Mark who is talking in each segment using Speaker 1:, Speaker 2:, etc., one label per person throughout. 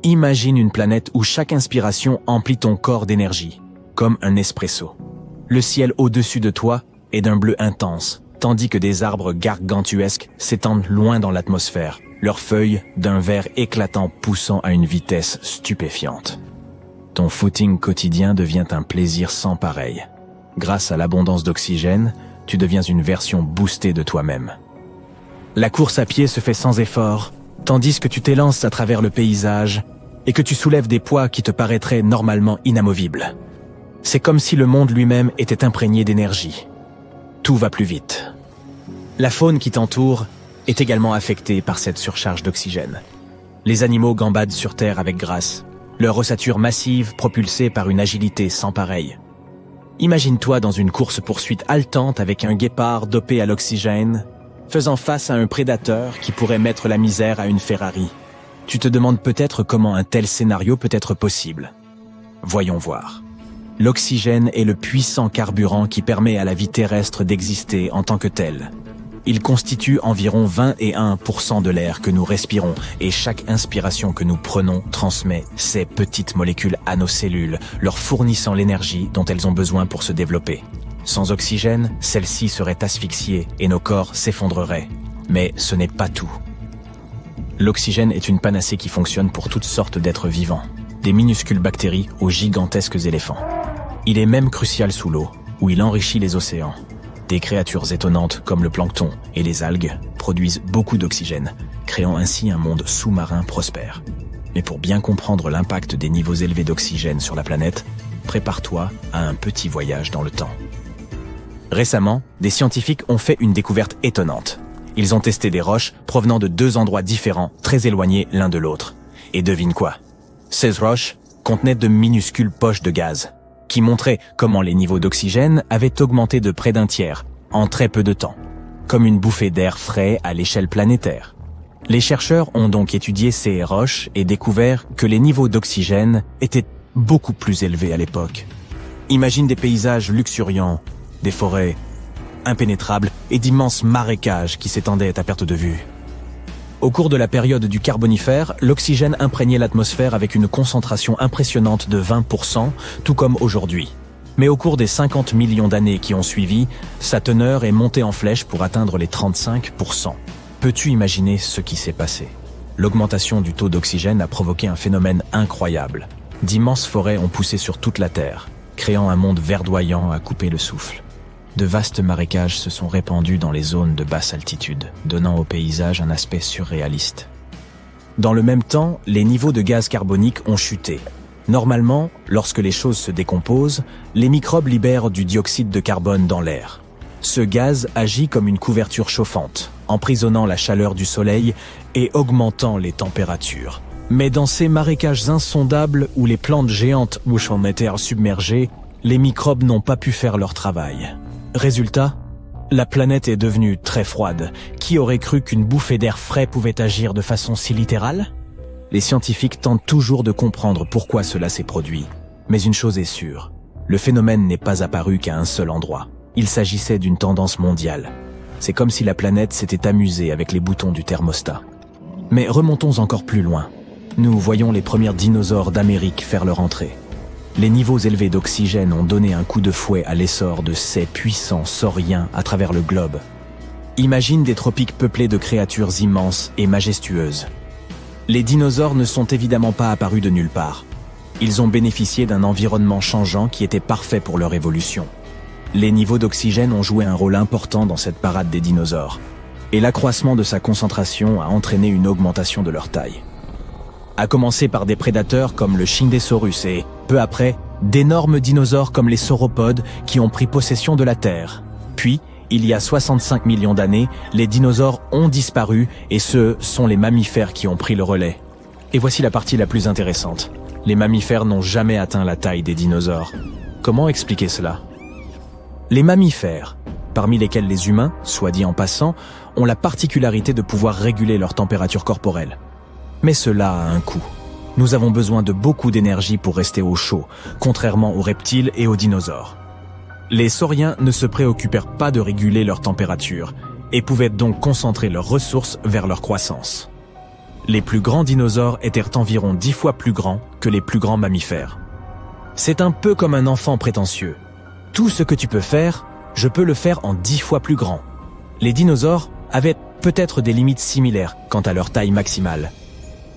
Speaker 1: Imagine une planète où chaque inspiration emplit ton corps d'énergie, comme un espresso. Le ciel au-dessus de toi est d'un bleu intense, tandis que des arbres gargantuesques s'étendent loin dans l'atmosphère, leurs feuilles d'un vert éclatant poussant à une vitesse stupéfiante. Ton footing quotidien devient un plaisir sans pareil. Grâce à l'abondance d'oxygène, tu deviens une version boostée de toi-même. La course à pied se fait sans effort, tandis que tu t'élances à travers le paysage et que tu soulèves des poids qui te paraîtraient normalement inamovibles. C'est comme si le monde lui-même était imprégné d'énergie. Tout va plus vite. La faune qui t'entoure est également affectée par cette surcharge d'oxygène. Les animaux gambadent sur Terre avec grâce, leur ossature massive propulsée par une agilité sans pareille. Imagine-toi dans une course-poursuite haletante avec un guépard dopé à l'oxygène, faisant face à un prédateur qui pourrait mettre la misère à une Ferrari. Tu te demandes peut-être comment un tel scénario peut être possible. Voyons voir. L'oxygène est le puissant carburant qui permet à la vie terrestre d'exister en tant que telle. Il constitue environ 21% de l'air que nous respirons et chaque inspiration que nous prenons transmet ces petites molécules à nos cellules, leur fournissant l'énergie dont elles ont besoin pour se développer. Sans oxygène, celles-ci seraient asphyxiées et nos corps s'effondreraient. Mais ce n'est pas tout. L'oxygène est une panacée qui fonctionne pour toutes sortes d'êtres vivants, des minuscules bactéries aux gigantesques éléphants. Il est même crucial sous l'eau, où il enrichit les océans. Des créatures étonnantes comme le plancton et les algues produisent beaucoup d'oxygène, créant ainsi un monde sous-marin prospère. Mais pour bien comprendre l'impact des niveaux élevés d'oxygène sur la planète, prépare-toi à un petit voyage dans le temps. Récemment, des scientifiques ont fait une découverte étonnante. Ils ont testé des roches provenant de 2 endroits différents, très éloignés l'un de l'autre. Et devine quoi? Ces roches contenaient de minuscules poches de gaz, qui montraient comment les niveaux d'oxygène avaient augmenté de près d'un tiers, en très peu de temps, comme une bouffée d'air frais à l'échelle planétaire. Les chercheurs ont donc étudié ces roches et découvert que les niveaux d'oxygène étaient beaucoup plus élevés à l'époque. Imagine des paysages luxuriants, des forêts impénétrables et d'immenses marécages qui s'étendaient à perte de vue. Au cours de la période du Carbonifère, l'oxygène imprégnait l'atmosphère avec une concentration impressionnante de 20%, tout comme aujourd'hui. Mais au cours des 50 millions d'années qui ont suivi, sa teneur est montée en flèche pour atteindre les 35%. Peux-tu imaginer ce qui s'est passé? L'augmentation du taux d'oxygène a provoqué un phénomène incroyable. D'immenses forêts ont poussé sur toute la Terre, créant un monde verdoyant à couper le souffle. De vastes marécages se sont répandus dans les zones de basse altitude, donnant au paysage un aspect surréaliste. Dans le même temps, les niveaux de gaz carbonique ont chuté. Normalement, lorsque les choses se décomposent, les microbes libèrent du dioxyde de carbone dans l'air. Ce gaz agit comme une couverture chauffante, emprisonnant la chaleur du soleil et augmentant les températures. Mais dans ces marécages insondables où les plantes géantes mouchent en terre submergée, les microbes n'ont pas pu faire leur travail. Résultat, la planète est devenue très froide. Qui aurait cru qu'une bouffée d'air frais pouvait agir de façon si littérale? Les scientifiques tentent toujours de comprendre pourquoi cela s'est produit. Mais une chose est sûre, le phénomène n'est pas apparu qu'à un seul endroit. Il s'agissait d'une tendance mondiale. C'est comme si la planète s'était amusée avec les boutons du thermostat. Mais remontons encore plus loin. Nous voyons les premiers dinosaures d'Amérique faire leur entrée. Les niveaux élevés d'oxygène ont donné un coup de fouet à l'essor de ces puissants sauriens à travers le globe. Imagine des tropiques peuplés de créatures immenses et majestueuses. Les dinosaures ne sont évidemment pas apparus de nulle part. Ils ont bénéficié d'un environnement changeant qui était parfait pour leur évolution. Les niveaux d'oxygène ont joué un rôle important dans cette parade des dinosaures. Et l'accroissement de sa concentration a entraîné une augmentation de leur taille. À commencer par des prédateurs comme le Shindesaurus et, peu après, d'énormes dinosaures comme les sauropodes qui ont pris possession de la Terre. Puis, il y a 65 millions d'années, les dinosaures ont disparu et ce sont les mammifères qui ont pris le relais. Et voici la partie la plus intéressante. Les mammifères n'ont jamais atteint la taille des dinosaures. Comment expliquer cela? Les mammifères, parmi lesquels les humains, soit dit en passant, ont la particularité de pouvoir réguler leur température corporelle. Mais cela a un coût. Nous avons besoin de beaucoup d'énergie pour rester au chaud, contrairement aux reptiles et aux dinosaures. Les sauriens ne se préoccupèrent pas de réguler leur température et pouvaient donc concentrer leurs ressources vers leur croissance. Les plus grands dinosaures étaient environ 10 fois plus grands que les plus grands mammifères. C'est un peu comme un enfant prétentieux. Tout ce que tu peux faire, je peux le faire en 10 fois plus grand. Les dinosaures avaient peut-être des limites similaires quant à leur taille maximale,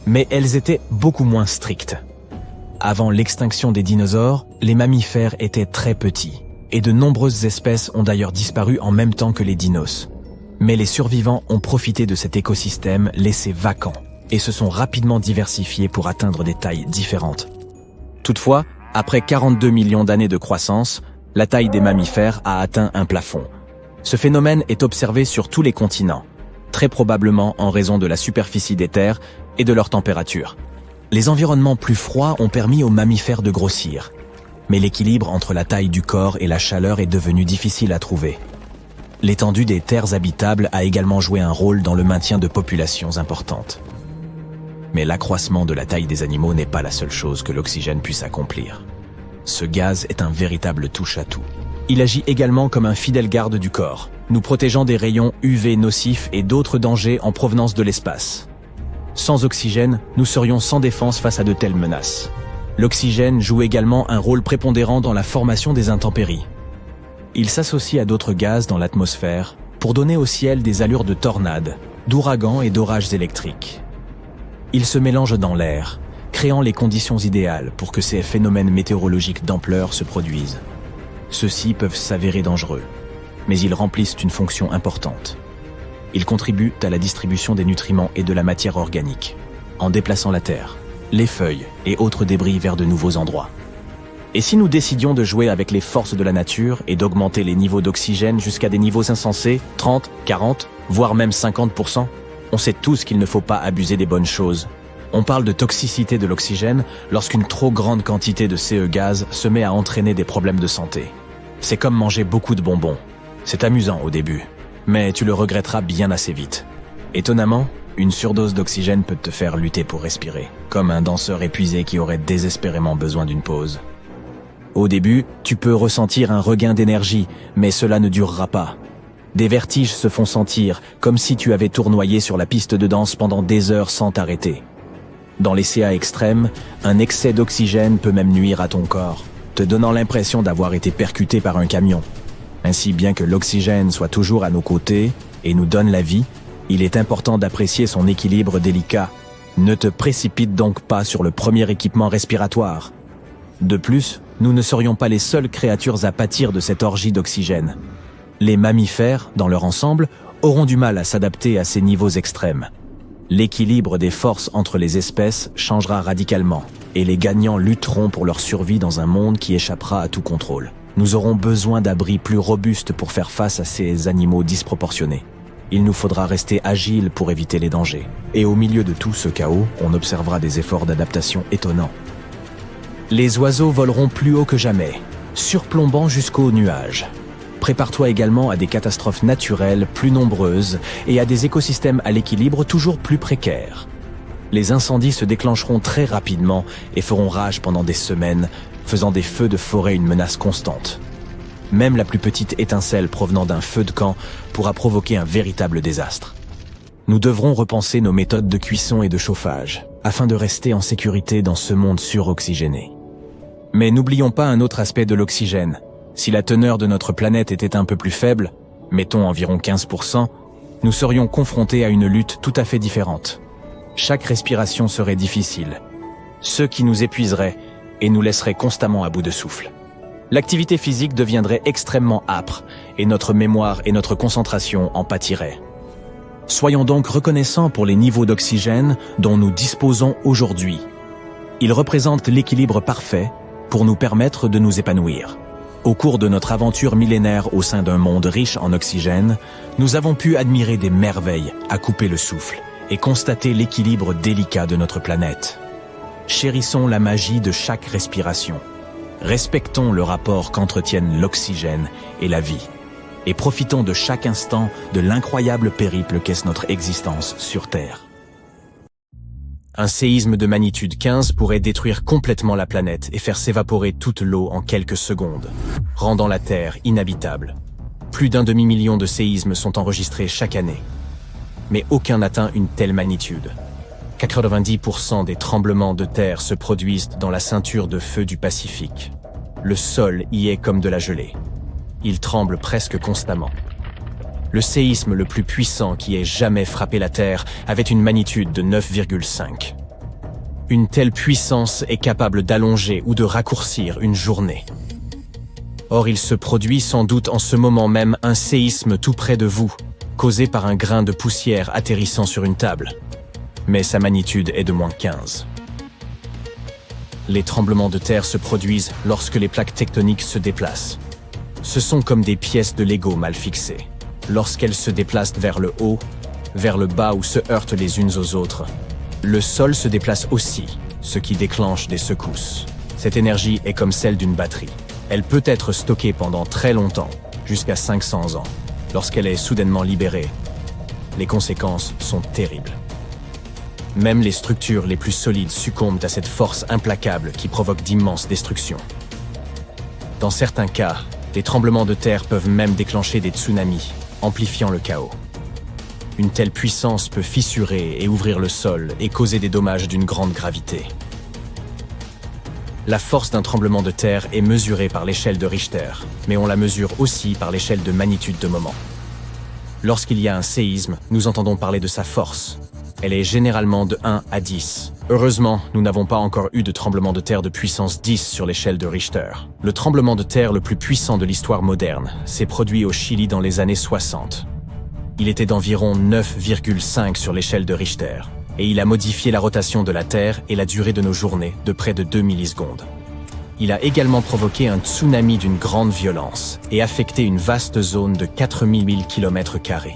Speaker 1: mais elles étaient beaucoup moins strictes. Avant l'extinction des dinosaures, les mammifères étaient très petits, et de nombreuses espèces ont d'ailleurs disparu en même temps que les dinos. Mais les survivants ont profité de cet écosystème laissé vacant, et se sont rapidement diversifiés pour atteindre des tailles différentes. Toutefois, après 42 millions d'années de croissance, la taille des mammifères a atteint un plafond. Ce phénomène est observé sur tous les continents, très probablement en raison de la superficie des terres et de leur température. Les environnements plus froids ont permis aux mammifères de grossir, mais l'équilibre entre la taille du corps et la chaleur est devenu difficile à trouver. L'étendue des terres habitables a également joué un rôle dans le maintien de populations importantes. Mais l'accroissement de la taille des animaux n'est pas la seule chose que l'oxygène puisse accomplir. Ce gaz est un véritable touche-à-tout. Il agit également comme un fidèle garde du corps, nous protégeant des rayons UV nocifs et d'autres dangers en provenance de l'espace. Sans oxygène, nous serions sans défense face à de telles menaces. L'oxygène joue également un rôle prépondérant dans la formation des intempéries. Il s'associe à d'autres gaz dans l'atmosphère pour donner au ciel des allures de tornades, d'ouragans et d'orages électriques. Il se mélange dans l'air, créant les conditions idéales pour que ces phénomènes météorologiques d'ampleur se produisent. Ceux-ci peuvent s'avérer dangereux, mais ils remplissent une fonction importante. Ils contribuent à la distribution des nutriments et de la matière organique, en déplaçant la terre, les feuilles et autres débris vers de nouveaux endroits. Et si nous décidions de jouer avec les forces de la nature et d'augmenter les niveaux d'oxygène jusqu'à des niveaux insensés, 30, 40, voire même 50%, on sait tous qu'il ne faut pas abuser des bonnes choses. On parle de toxicité de l'oxygène lorsqu'une trop grande quantité de ce gaz se met à entraîner des problèmes de santé. C'est comme manger beaucoup de bonbons. C'est amusant au début, mais tu le regretteras bien assez vite. Étonnamment, une surdose d'oxygène peut te faire lutter pour respirer, comme un danseur épuisé qui aurait désespérément besoin d'une pause. Au début, tu peux ressentir un regain d'énergie, mais cela ne durera pas. Des vertiges se font sentir, comme si tu avais tournoyé sur la piste de danse pendant des heures sans t'arrêter. Dans les CA extrêmes, un excès d'oxygène peut même nuire à ton corps, te donnant l'impression d'avoir été percuté par un camion. Ainsi, bien que l'oxygène soit toujours à nos côtés et nous donne la vie, il est important d'apprécier son équilibre délicat. Ne te précipite donc pas sur le premier équipement respiratoire. De plus, nous ne serions pas les seules créatures à pâtir de cette orgie d'oxygène. Les mammifères, dans leur ensemble, auront du mal à s'adapter à ces niveaux extrêmes. L'équilibre des forces entre les espèces changera radicalement, et les gagnants lutteront pour leur survie dans un monde qui échappera à tout contrôle. Nous aurons besoin d'abris plus robustes pour faire face à ces animaux disproportionnés. Il nous faudra rester agiles pour éviter les dangers. Et au milieu de tout ce chaos, on observera des efforts d'adaptation étonnants. Les oiseaux voleront plus haut que jamais, surplombant jusqu'aux nuages. Prépare-toi également à des catastrophes naturelles plus nombreuses et à des écosystèmes à l'équilibre toujours plus précaires. Les incendies se déclencheront très rapidement et feront rage pendant des semaines, faisant des feux de forêt une menace constante. Même la plus petite étincelle provenant d'un feu de camp pourra provoquer un véritable désastre. Nous devrons repenser nos méthodes de cuisson et de chauffage, afin de rester en sécurité dans ce monde suroxygéné. Mais n'oublions pas un autre aspect de l'oxygène. Si la teneur de notre planète était un peu plus faible, mettons environ 15%, nous serions confrontés à une lutte tout à fait différente. Chaque respiration serait difficile, ce qui nous épuiserait et nous laisserait constamment à bout de souffle. L'activité physique deviendrait extrêmement âpre et notre mémoire et notre concentration en pâtiraient. Soyons donc reconnaissants pour les niveaux d'oxygène dont nous disposons aujourd'hui. Ils représentent l'équilibre parfait pour nous permettre de nous épanouir. Au cours de notre aventure millénaire au sein d'un monde riche en oxygène, nous avons pu admirer des merveilles à couper le souffle et constater l'équilibre délicat de notre planète. Chérissons la magie de chaque respiration. Respectons le rapport qu'entretiennent l'oxygène et la vie. Et profitons de chaque instant de l'incroyable périple qu'est notre existence sur Terre. Un séisme de magnitude 15 pourrait détruire complètement la planète et faire s'évaporer toute l'eau en quelques secondes, rendant la Terre inhabitable. Plus d'1 demi-million de séismes sont enregistrés chaque année. Mais aucun n'atteint une telle magnitude. 90% des tremblements de terre se produisent dans la ceinture de feu du Pacifique. Le sol y est comme de la gelée. Il tremble presque constamment. Le séisme le plus puissant qui ait jamais frappé la Terre avait une magnitude de 9,5. Une telle puissance est capable d'allonger ou de raccourcir une journée. Or, il se produit sans doute en ce moment même un séisme tout près de vous, causé par un grain de poussière atterrissant sur une table. Mais sa magnitude est de -15. Les tremblements de terre se produisent lorsque les plaques tectoniques se déplacent. Ce sont comme des pièces de Lego mal fixées. Lorsqu'elles se déplacent vers le haut, vers le bas ou se heurtent les unes aux autres, le sol se déplace aussi, ce qui déclenche des secousses. Cette énergie est comme celle d'une batterie. Elle peut être stockée pendant très longtemps, jusqu'à 500 ans. Lorsqu'elle est soudainement libérée, les conséquences sont terribles. Même les structures les plus solides succombent à cette force implacable qui provoque d'immenses destructions. Dans certains cas, les tremblements de terre peuvent même déclencher des tsunamis, amplifiant le chaos. Une telle puissance peut fissurer et ouvrir le sol et causer des dommages d'une grande gravité. La force d'un tremblement de terre est mesurée par l'échelle de Richter, mais on la mesure aussi par l'échelle de magnitude de moment. Lorsqu'il y a un séisme, nous entendons parler de sa force. Elle est généralement de 1 à 10. Heureusement, nous n'avons pas encore eu de tremblement de terre de puissance 10 sur l'échelle de Richter. Le tremblement de terre le plus puissant de l'histoire moderne s'est produit au Chili dans les années 60. Il était d'environ 9,5 sur l'échelle de Richter, et il a modifié la rotation de la Terre et la durée de nos journées de près de 2 millisecondes. Il a également provoqué un tsunami d'une grande violence et affecté une vaste zone de 4000 km².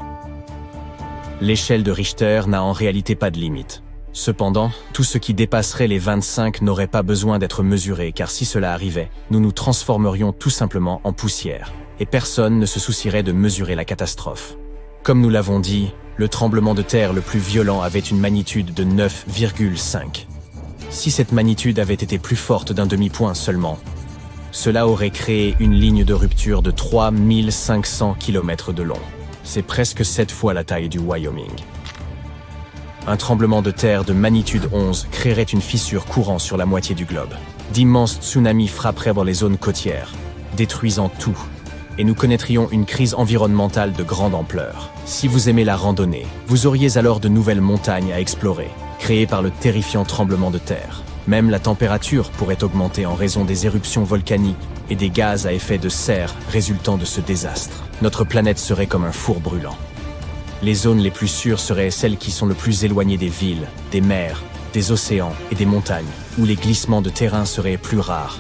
Speaker 1: L'échelle de Richter n'a en réalité pas de limite. Cependant, tout ce qui dépasserait les 25 n'aurait pas besoin d'être mesuré, car si cela arrivait, nous nous transformerions tout simplement en poussière, et personne ne se soucierait de mesurer la catastrophe. Comme nous l'avons dit, le tremblement de terre le plus violent avait une magnitude de 9,5. Si cette magnitude avait été plus forte d'un demi-point seulement, cela aurait créé une ligne de rupture de 3500 km de long. C'est presque 7 fois la taille du Wyoming. Un tremblement de terre de magnitude 11 créerait une fissure courant sur la moitié du globe. D'immenses tsunamis frapperaient dans les zones côtières, détruisant tout, et nous connaîtrions une crise environnementale de grande ampleur. Si vous aimez la randonnée, vous auriez alors de nouvelles montagnes à explorer, créées par le terrifiant tremblement de terre. Même la température pourrait augmenter en raison des éruptions volcaniques et des gaz à effet de serre résultant de ce désastre. Notre planète serait comme un four brûlant. Les zones les plus sûres seraient celles qui sont le plus éloignées des villes, des mers, des océans et des montagnes, où les glissements de terrain seraient plus rares.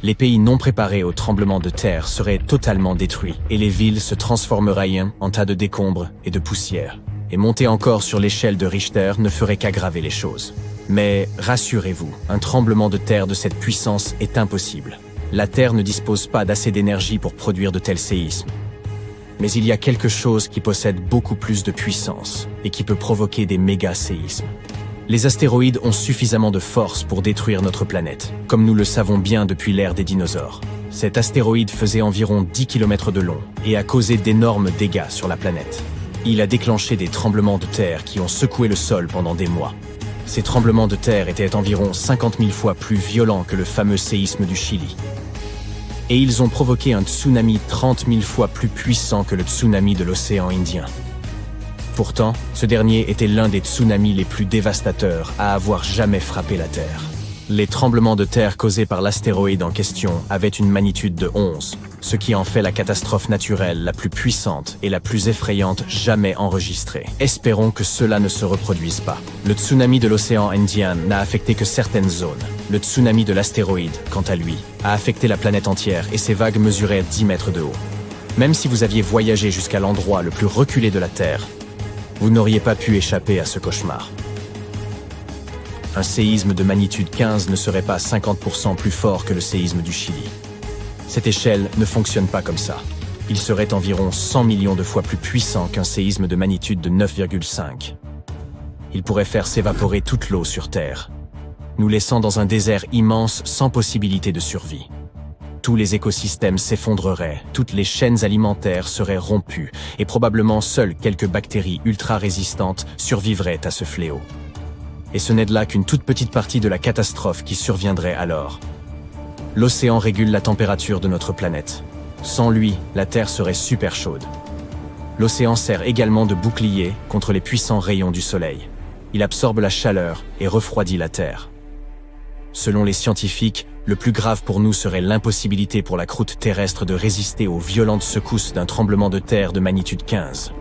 Speaker 1: Les pays non préparés aux tremblements de terre seraient totalement détruits et les villes se transformeraient en tas de décombres et de poussière. Et monter encore sur l'échelle de Richter ne ferait qu'aggraver les choses. Mais rassurez-vous, un tremblement de terre de cette puissance est impossible. La Terre ne dispose pas d'assez d'énergie pour produire de tels séismes. Mais il y a quelque chose qui possède beaucoup plus de puissance et qui peut provoquer des méga-séismes. Les astéroïdes ont suffisamment de force pour détruire notre planète, comme nous le savons bien depuis l'ère des dinosaures. Cet astéroïde faisait environ 10 km de long et a causé d'énormes dégâts sur la planète. Il a déclenché des tremblements de terre qui ont secoué le sol pendant des mois. Ces tremblements de terre étaient environ 50 000 fois plus violents que le fameux séisme du Chili. Et ils ont provoqué un tsunami 30 000 fois plus puissant que le tsunami de l'océan Indien. Pourtant, ce dernier était l'un des tsunamis les plus dévastateurs à avoir jamais frappé la Terre. Les tremblements de terre causés par l'astéroïde en question avaient une magnitude de 11, ce qui en fait la catastrophe naturelle la plus puissante et la plus effrayante jamais enregistrée. Espérons que cela ne se reproduise pas. Le tsunami de l'océan Indien n'a affecté que certaines zones. Le tsunami de l'astéroïde, quant à lui, a affecté la planète entière et ses vagues mesuraient 10 mètres de haut. Même si vous aviez voyagé jusqu'à l'endroit le plus reculé de la Terre, vous n'auriez pas pu échapper à ce cauchemar. Un séisme de magnitude 15 ne serait pas 50% plus fort que le séisme du Chili. Cette échelle ne fonctionne pas comme ça. Il serait environ 100 millions de fois plus puissant qu'un séisme de magnitude de 9,5. Il pourrait faire s'évaporer toute l'eau sur Terre, nous laissant dans un désert immense sans possibilité de survie. Tous les écosystèmes s'effondreraient, toutes les chaînes alimentaires seraient rompues, et probablement seules quelques bactéries ultra résistantes survivraient à ce fléau. Et ce n'est là qu'une toute petite partie de la catastrophe qui surviendrait alors. L'océan régule la température de notre planète. Sans lui, la Terre serait super chaude. L'océan sert également de bouclier contre les puissants rayons du soleil. Il absorbe la chaleur et refroidit la Terre. Selon les scientifiques, le plus grave pour nous serait l'impossibilité pour la croûte terrestre de résister aux violentes secousses d'un tremblement de terre de magnitude 15.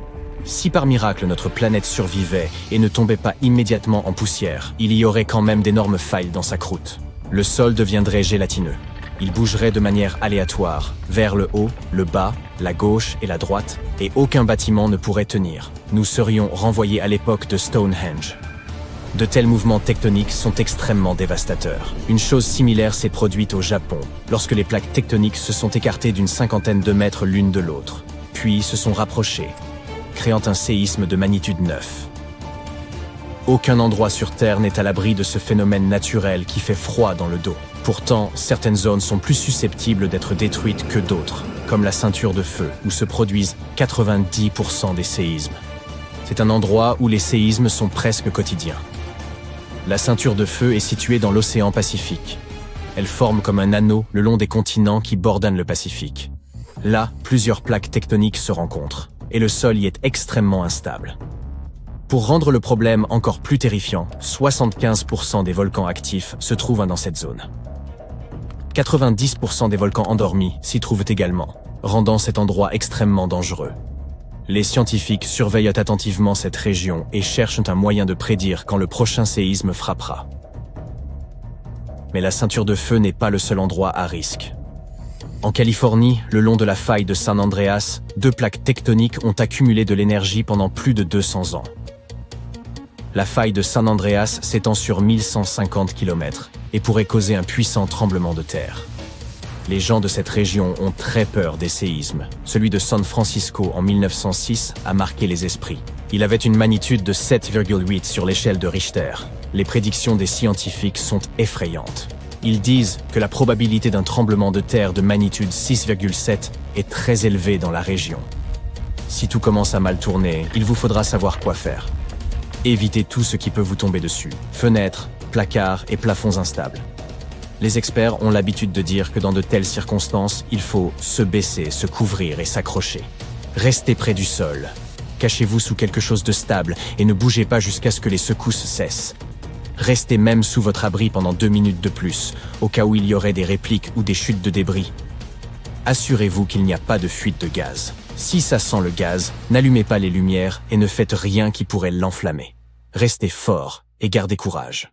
Speaker 1: Si par miracle notre planète survivait et ne tombait pas immédiatement en poussière, il y aurait quand même d'énormes failles dans sa croûte. Le sol deviendrait gélatineux. Il bougerait de manière aléatoire, vers le haut, le bas, la gauche et la droite, et aucun bâtiment ne pourrait tenir. Nous serions renvoyés à l'époque de Stonehenge. De tels mouvements tectoniques sont extrêmement dévastateurs. Une chose similaire s'est produite au Japon, lorsque les plaques tectoniques se sont écartées d'une 50aine de mètres l'une de l'autre, puis se sont rapprochées, créant un séisme de magnitude 9. Aucun endroit sur Terre n'est à l'abri de ce phénomène naturel qui fait froid dans le dos. Pourtant, certaines zones sont plus susceptibles d'être détruites que d'autres, comme la ceinture de feu, où se produisent 90% des séismes. C'est un endroit où les séismes sont presque quotidiens. La ceinture de feu est située dans l'océan Pacifique. Elle forme comme un anneau le long des continents qui bordonnent le Pacifique. Là, plusieurs plaques tectoniques se rencontrent, et le sol y est extrêmement instable. Pour rendre le problème encore plus terrifiant, 75% des volcans actifs se trouvent dans cette zone. 90% des volcans endormis s'y trouvent également, rendant cet endroit extrêmement dangereux. Les scientifiques surveillent attentivement cette région et cherchent un moyen de prédire quand le prochain séisme frappera. Mais la ceinture de feu n'est pas le seul endroit à risque. En Californie, le long de la faille de San Andreas, 2 plaques tectoniques ont accumulé de l'énergie pendant plus de 200 ans. La faille de San Andreas s'étend sur 1150 km et pourrait causer un puissant tremblement de terre. Les gens de cette région ont très peur des séismes. Celui de San Francisco en 1906 a marqué les esprits. Il avait une magnitude de 7,8 sur l'échelle de Richter. Les prédictions des scientifiques sont effrayantes. Ils disent que la probabilité d'un tremblement de terre de magnitude 6,7 est très élevée dans la région. Si tout commence à mal tourner, il vous faudra savoir quoi faire. Évitez tout ce qui peut vous tomber dessus. Fenêtres, placards et plafonds instables. Les experts ont l'habitude de dire que dans de telles circonstances, il faut se baisser, se couvrir et s'accrocher. Restez près du sol. Cachez-vous sous quelque chose de stable et ne bougez pas jusqu'à ce que les secousses cessent. Restez même sous votre abri pendant 2 minutes de plus, au cas où il y aurait des répliques ou des chutes de débris. Assurez-vous qu'il n'y a pas de fuite de gaz. Si ça sent le gaz, n'allumez pas les lumières et ne faites rien qui pourrait l'enflammer. Restez fort et gardez courage.